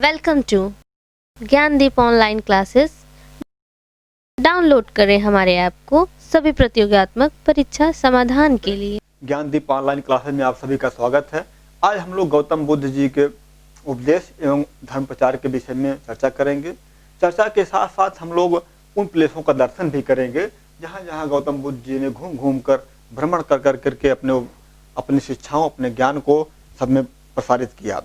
Welcome to Gyandeep online classes. Download करें हमारे app को सभी प्रतियोगितात्मक परीक्षा समाधान के लिए। ज्ञानदीप ऑनलाइन क्लासेस में आप सभी का स्वागत है। आज हम लोग गौतम बुद्ध जी के उपदेश एवं धर्म प्रचार के विषय में चर्चा करेंगे। चर्चा के साथ साथ हम लोग उन प्लेसों का दर्शन भी करेंगे जहाँ जहाँ गौतम बुद्ध जी ने घूम घूम कर भ्रमण कर करके अपनी शिक्षाओं, अपने ज्ञान को सब में प्रसारित किया।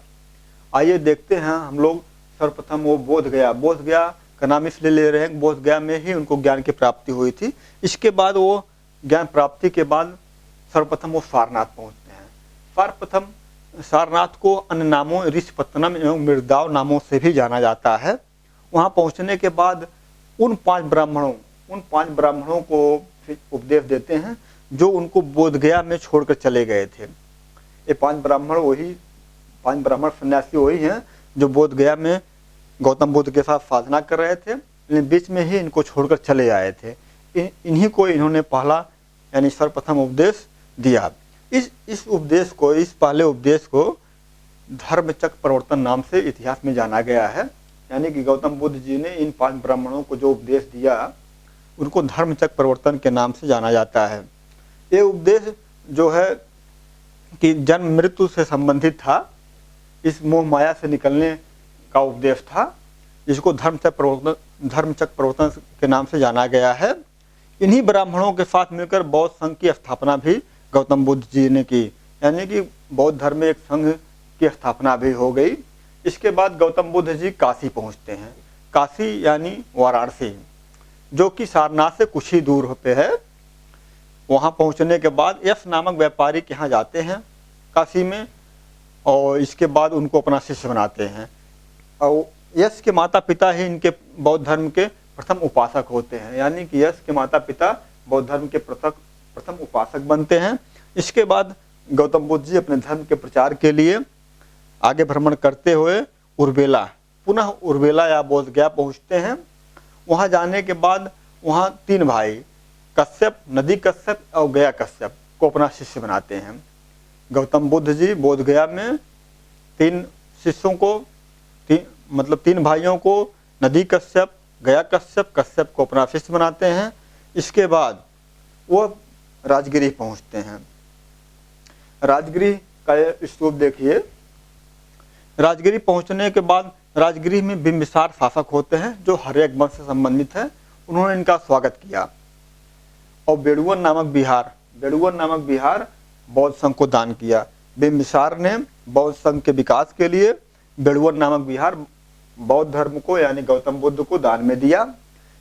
आइए देखते हैं हम लोग। सर्वप्रथम वो बोध गया का नाम इसलिए ले रहे हैं, बोध गया में ही उनको ज्ञान की प्राप्ति हुई थी। इसके बाद वो ज्ञान प्राप्ति के बाद सर्वप्रथम वो सारनाथ पहुंचते हैं। सर्वप्रथम सारनाथ को अन्य नामों ऋषिपत्तनम एवं मृदाव नामों से भी जाना जाता है। वहां पहुंचने के बाद उन पांच ब्राह्मणों को उपदेश देते हैं जो उनको बोध गया में छोड़कर चले गए थे। ये पांच ब्राह्मण सन्यासी वही हैं जो बोध गया में गौतम बुद्ध के साथ साधना कर रहे थे, लेकिन बीच में ही इनको छोड़कर चले आए थे। इन्हीं को इन्होंने पहला यानी सर्वप्रथम उपदेश दिया। इस पहले उपदेश को धर्मचक्र प्रवर्तन नाम से इतिहास में जाना गया है। यानी कि गौतम बुद्ध जी ने इन पांच ब्राह्मणों को जो उपदेश दिया उनको धर्मचक्र प्रवर्तन के नाम से जाना जाता है। ये उपदेश जो है कि जन्म मृत्यु से संबंधित था, इस मोह माया से निकलने का उपदेश था। इसको धर्मचक्र प्रवर्तन के नाम से जाना गया है। इन्हीं ब्राह्मणों के साथ मिलकर बौद्ध संघ की स्थापना भी गौतम बुद्ध जी ने की, यानी कि बौद्ध धर्म में एक संघ की स्थापना भी हो गई। इसके बाद गौतम बुद्ध जी काशी पहुंचते हैं। काशी यानी वाराणसी, जो कि सारनाथ से कुछ ही दूर पे है। वहां पहुंचने के बाद यश नामक व्यापारी के यहाँ जाते हैं काशी में, और इसके बाद उनको अपना शिष्य बनाते हैं। और यश के माता पिता ही इनके बौद्ध धर्म के प्रथम उपासक होते हैं, यानी कि यश के माता पिता बौद्ध धर्म के प्रथम उपासक बनते हैं। इसके बाद गौतम बुद्ध जी अपने धर्म के प्रचार के लिए आगे भ्रमण करते हुए पुनः उर्वेला या बोध गया पहुँचते हैं। वहाँ जाने के बाद वहाँ तीन भाई कश्यप, नदी कश्यप और गया कश्यप को अपना शिष्य बनाते हैं। गौतम बुद्ध जी बोध गया में तीन भाइयों को नदी कश्यप, गया कश्यप को अपना शिष्य बनाते हैं। इसके बाद वो राजगिरी पहुंचते हैं। राजगिरी का स्तूप देखिए। राजगिरी पहुंचने के बाद राजगिरी में बिंबिसार शासक होते हैं जो हर्यक वंश से संबंधित है। उन्होंने इनका स्वागत किया और बेड़ुवन नामक बिहार बौद्ध संघ को दान किया। बिंबिसार ने बौद्ध संघ के विकास के लिए बेड़ुवन नामक बिहार बौद्ध धर्म को यानी गौतम बुद्ध को दान में दिया।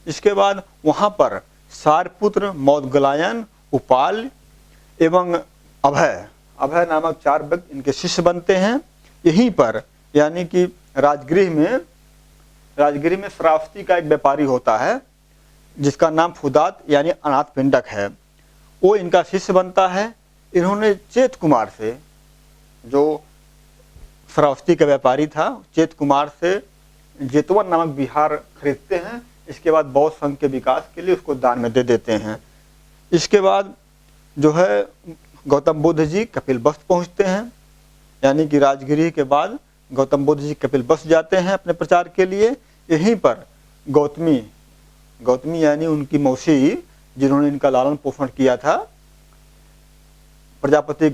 इसके बाद वहां पर सारपुत्र, मौदगलायन, उपाल एवं अभय नामक चार व्यक्ति इनके शिष्य बनते हैं। यहीं पर यानी कि राजगृह में श्रावस्ती का एक व्यापारी होता है जिसका नाम फुदात यानी अनाथ पिंडक है। वो इनका शिष्य बनता है। इन्होंने चेत कुमार से, जो श्रावस्ती का व्यापारी था, चेत कुमार से जेतवन नामक बिहार खरीदते हैं। इसके बाद बौद्ध संघ के विकास के लिए उसको दान में दे देते हैं। इसके बाद जो है गौतम बुद्ध जी कपिलवस्तु पहुंचते हैं। यानी कि राजगिरी के बाद गौतम बुद्ध जी कपिलवस्तु जाते हैं अपने प्रचार के लिए। यहीं पर गौतमी यानी उनकी मौसी, जिन्होंने इनका लालन पोषण किया था, प्रजापति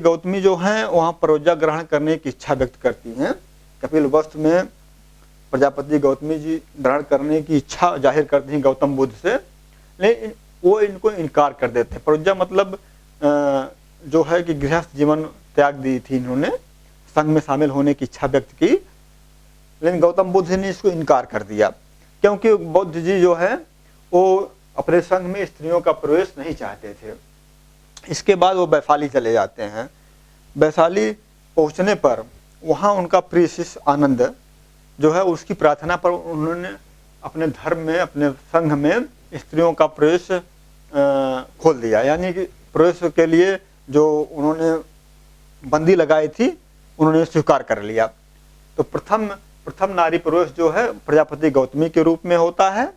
गौतमी जो हैं वहाँ परोज्जा ग्रहण करने की इच्छा व्यक्त करती हैं। कपिलवस्तु में प्रजापति गौतमी जी ग्रहण करने की इच्छा जाहिर करती हैं गौतम बुद्ध से, लेकिन वो इनको इनकार कर देते हैं। परोज्जा मतलब जो है कि गृहस्थ जीवन त्याग दी थी इन्होंने, संघ में शामिल होने की इच्छा व्यक्त की, लेकिन गौतम बुद्ध ने इसको इनकार कर दिया क्योंकि बुद्ध जी जो है वो अपने संघ में स्त्रियों का प्रवेश नहीं चाहते थे। इसके बाद वो वैशाली चले जाते हैं। वैशाली पहुंचने पर वहाँ उनका प्रिय शिष्य आनंद जो है उसकी प्रार्थना पर उन्होंने अपने धर्म में, अपने संघ में स्त्रियों का प्रवेश खोल दिया। यानी कि प्रवेश के लिए जो उन्होंने बंदी लगाई थी उन्होंने स्वीकार कर लिया। तो प्रथम नारी प्रवेश जो है प्रजापति गौतमी के रूप में होता है।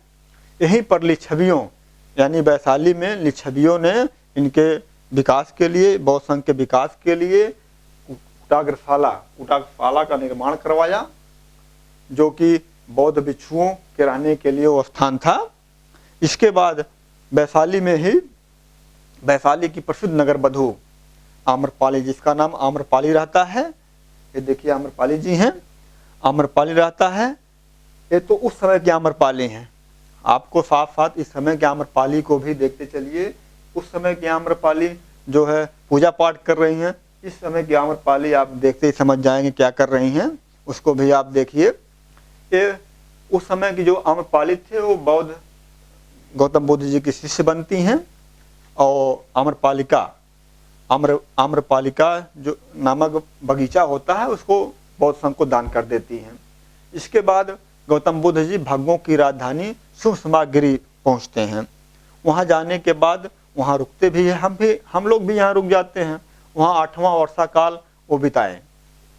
यहीं पर लिच्छवियों यानी वैशाली में लिच्छवियों ने इनके विकास के लिए, बौद्ध संघ के विकास के लिए उटाग्रशाला का निर्माण करवाया, जो कि बौद्ध भिक्षुओं के रहने के लिए वो स्थान था। इसके बाद वैशाली में ही वैशाली की प्रसिद्ध नगर बधू आम्रपाली, जिसका नाम आम्रपाली रहता है, ये देखिए आम्रपाली जी हैं, आम्रपाली रहता है। ये तो उस समय के आम्रपाली हैं, आपको साथ साथ इस समय के आम्रपाली को भी देखते चलिए। उस समय की आम्रपाली जो है पूजा पाठ कर रही हैं, इस समय की आम्रपाली आप देखते ही समझ जाएंगे क्या कर रही हैं, उसको भी आप देखिए। ये उस समय की जो आम्रपाली थे वो बौद्ध गौतम बुद्ध जी की शिष्य बनती हैं और आम्रपालिका जो नामक बगीचा होता है उसको बौद्ध संघ को दान कर देती हैं। इसके बाद गौतम बुद्ध जी भग्गों की राजधानी सुषमागिरी पहुंचते हैं। वहां जाने के बाद वहां रुकते भी हैं, हम लोग भी यहाँ रुक जाते हैं। वहाँ 8वां वर्षा काल वो बिताए,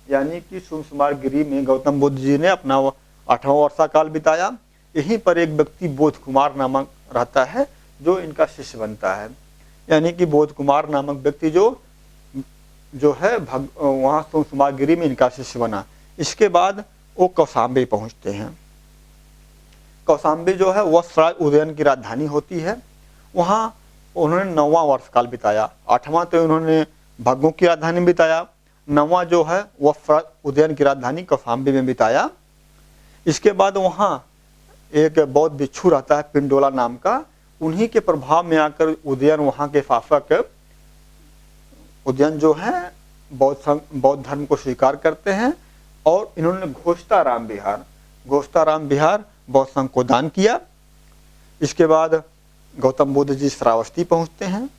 यानी कि सुषमागिरी में गौतम बुद्ध जी ने अपना 8वां वर्षा काल बिताया। यहीं पर एक व्यक्ति बोध कुमार नामक रहता है जो इनका शिष्य बनता है, यानी कि बोध कुमार नामक व्यक्ति जो है वहाँ सुषमागिरी में इनका शिष्य बना। इसके बाद वो कौशाम्बी पहुँचते हैं। कौशाम्बी जो है वत्सराज उदयन की राजधानी होती है। वहाँ उन्होंने 9वां वर्ष काल बिताया। 8वां तो उन्होंने भग्गों की राजधानी में बिताया, 9वां जो है वत्सराज उदयन की राजधानी कौशाम्बी में बिताया। इसके बाद वहाँ एक बौद्ध भिक्षु रहता है पिंडोला नाम का, उन्हीं के प्रभाव में आकर उदयन वहाँ के शासक उदयन जो है बौद्ध धर्म को स्वीकार करते हैं और इन्होंने घोषताराम विहार बौद्ध संघ को दान किया। इसके बाद गौतम बुद्ध जी श्रावस्ती पहुंचते हैं,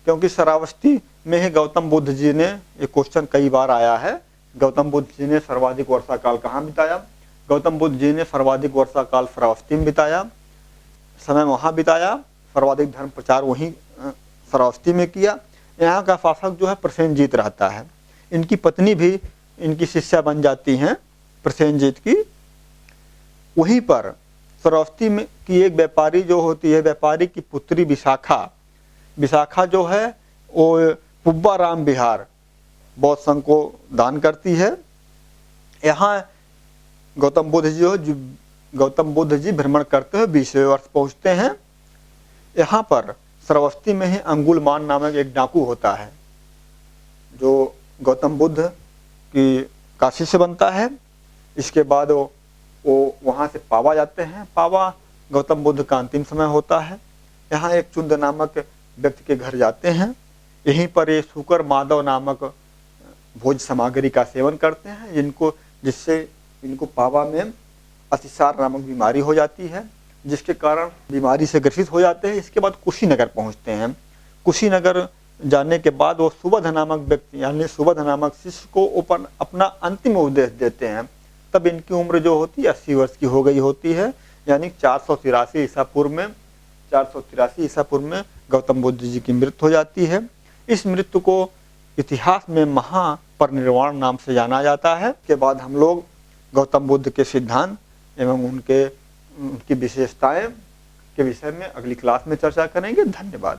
क्योंकि श्रावस्ती में ही गौतम बुद्ध जी ने, ये क्वेश्चन कई बार आया है, गौतम बुद्ध जी ने सर्वाधिक वर्षा काल कहाँ बिताया? गौतम बुद्ध जी ने सर्वाधिक वर्षा काल श्रावस्ती में बिताया, समय वहाँ बिताया, सर्वाधिक धर्म प्रचार वहीं श्रावस्ती में किया। यहाँ का शासक जो है प्रसेनजीत रहता है, इनकी पत्नी भी इनकी शिष्या बन जाती हैं प्रसेनजीत की। वहीं पर श्रावस्ती में की एक व्यापारी जो होती है, व्यापारी की पुत्री विशाखा जो है वो पुब्बाराम विहार बौद्ध संघ को दान करती है। यहाँ गौतम बुद्ध जी भ्रमण करते हुए 20वें वर्ष पहुँचते हैं। यहाँ पर श्रावस्ती में ही अंगुलमान नामक एक डाकू होता है जो गौतम बुद्ध की काशी से बनता है। इसके बाद वो वहाँ से पावा जाते हैं। पावा गौतम बुद्ध का अंतिम समय होता है। यहाँ एक चुंद नामक व्यक्ति के घर जाते हैं। यहीं पर ये शुकर माधव नामक भोज सामग्री का सेवन करते हैं, जिससे इनको पावा में अतिसार नामक बीमारी हो जाती है, जिसके कारण बीमारी से ग्रसित हो जाते हैं। इसके बाद कुशीनगर पहुँचते हैं। कुशीनगर जाने के बाद वो सुबध नामक व्यक्ति यानी सुबध नामक शिष्य को अपना अंतिम उपदेश देते हैं। तब इनकी उम्र जो होती है 80 वर्ष की हो गई होती है, यानी 483 ईसा पूर्व में गौतम बुद्ध जी की मृत्यु हो जाती है। इस मृत्यु को इतिहास में महापरिनिर्वाण नाम से जाना जाता है। के बाद हम लोग गौतम बुद्ध के सिद्धांत एवं उनकी विशेषताएं के विषय में अगली क्लास में चर्चा करेंगे। धन्यवाद।